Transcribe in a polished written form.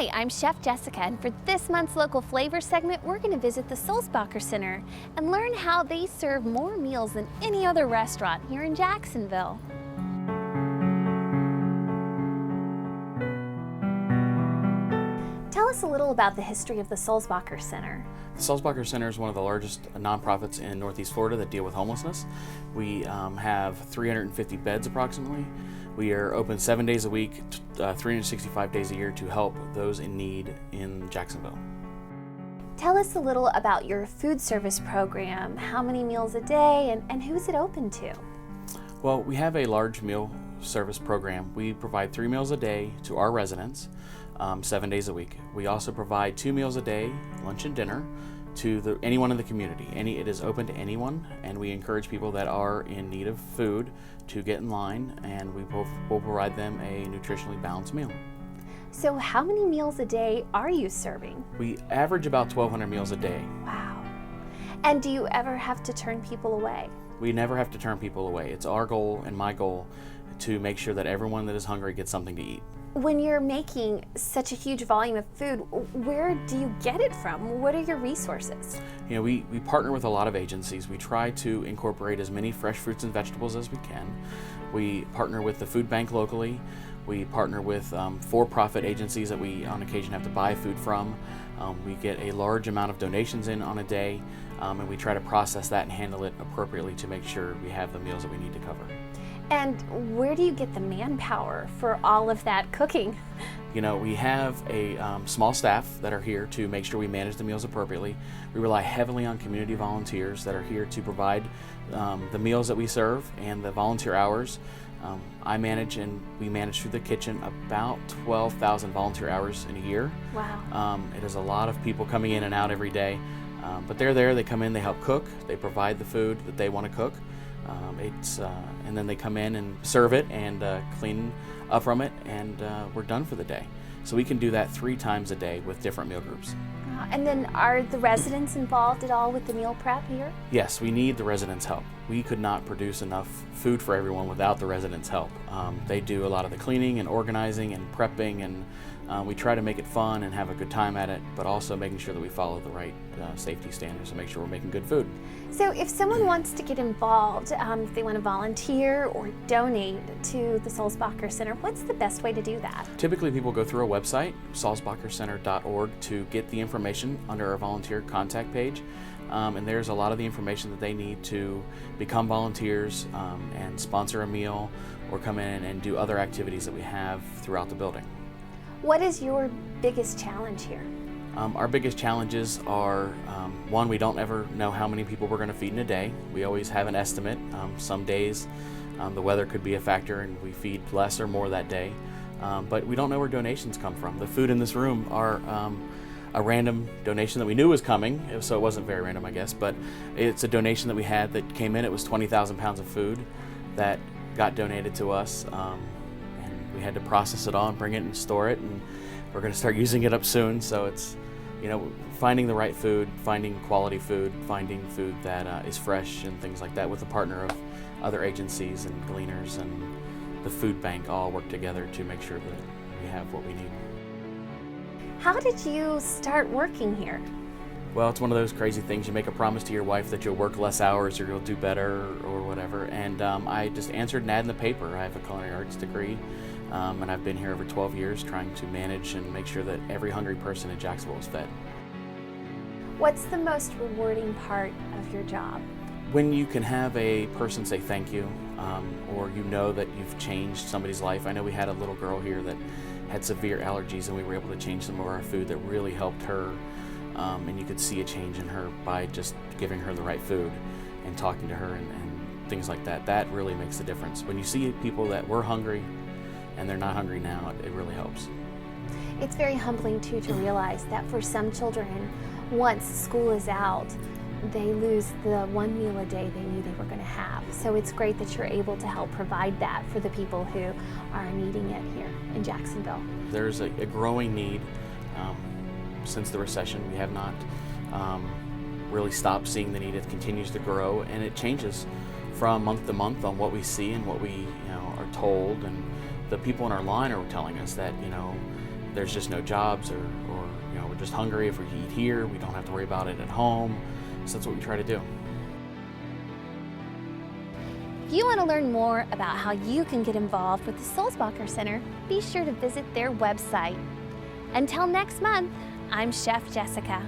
Hi, I'm Chef Jessica, and for this month's Local Flavor segment, we're going to visit the Sulzbacher Center and learn how they serve more meals than any other restaurant here in Jacksonville. Tell us a little about the history of the Sulzbacher Center. The Sulzbacher Center is one of the largest nonprofits in Northeast Florida that deal with homelessness. We have 350 beds approximately. We are open 7 days a week, 365 days a year to help those in need in Jacksonville. Tell us a little about your food service program. How many meals a day and who's it open to? Well, we have a large meal service program. We provide 3 meals a day to our residents, 7 days a week. We also provide 2 meals a day, lunch and dinner, to anyone in the community. It is open to anyone, and we encourage people that are in need of food to get in line, and we will provide them a nutritionally balanced meal. So how many meals a day are you serving? We average about 1,200 meals a day. Wow. And do you ever have to turn people away? We never have to turn people away. It's our goal and my goal to make sure that everyone that is hungry gets something to eat. When you're making such a huge volume of food, where do you get it from? What are your resources? You know, we partner with a lot of agencies. We try to incorporate as many fresh fruits and vegetables as we can. We partner with the food bank locally. We partner with for-profit agencies that we on occasion have to buy food from. We get a large amount of donations in on a day, and we try to process that and handle it appropriately to make sure we have the meals that we need to cover. And where do you get the manpower for all of that cooking? You know, we have a small staff that are here to make sure we manage the meals appropriately. We rely heavily on community volunteers that are here to provide the meals that we serve and the volunteer hours. I manage and we manage through the kitchen about 12,000 volunteer hours in a year. Wow. It is a lot of people coming in and out every day, but they're there, they come in, they help cook, they provide the food that they want to cook. And then they come in and serve it and clean up from it, and we're done for the day. So we can do that 3 times a day with different meal groups. And then are the residents involved at all with the meal prep here? Yes, we need the residents' help. We could not produce enough food for everyone without the residents' help. They do a lot of the cleaning and organizing and prepping, and we try to make it fun and have a good time at it, but also making sure that we follow the right safety standards and make sure we're making good food. So if someone wants to get involved, if they want to volunteer or donate to the Sulzbacher Center, what's the best way to do that? Typically people go through our website, sulzbachercenter.org, to get the information under our volunteer contact page. And there's a lot of the information that they need to become volunteers and sponsor a meal or come in and do other activities that we have throughout the building. What is your biggest challenge here? Our biggest challenges are, one, we don't ever know how many people we're going to feed in a day. We always have an estimate. Some days the weather could be a factor and we feed less or more that day. But we don't know where donations come from. The food in this room are a random donation that we knew was coming, so it wasn't very random, I guess, but it's a donation that we had that came in. It was 20,000 pounds of food that got donated to us, and we had to process it all and bring it and store it, and we're going to start using it up soon. So it's, you know, finding the right food, finding quality food, finding food that is fresh and things like that with a partner of other agencies and gleaners and the food bank all work together to make sure that we have what we need. How did you start working here? Well, it's one of those crazy things. You make a promise to your wife that you'll work less hours or you'll do better or whatever. And I just answered an ad in the paper. I have a culinary arts degree, and I've been here over 12 years trying to manage and make sure that every hungry person in Jacksonville is fed. What's the most rewarding part of your job? When you can have a person say thank you, or you know that you've changed somebody's life. I know we had a little girl here that had severe allergies, and we were able to change some of our food that really helped her, and you could see a change in her by just giving her the right food and talking to her and things like that. That really makes a difference. When you see people that were hungry and they're not hungry now, it really helps. It's very humbling too to realize that for some children, once school is out, they lose the 1 meal a day they knew they were going to have. So it's great that you're able to help provide that for the people who are needing it here in Jacksonville. There's a growing need. Since the recession, we have not really stopped seeing the need. It continues to grow, and it changes from month to month on what we see and what we are told. And the people in our line are telling us that there's just no jobs, or we're just hungry. If we eat here, we don't have to worry about it at home. So that's what we try to do. If you want to learn more about how you can get involved with the Sulzbacher Center, be sure to visit their website. Until next month, I'm Chef Jessica.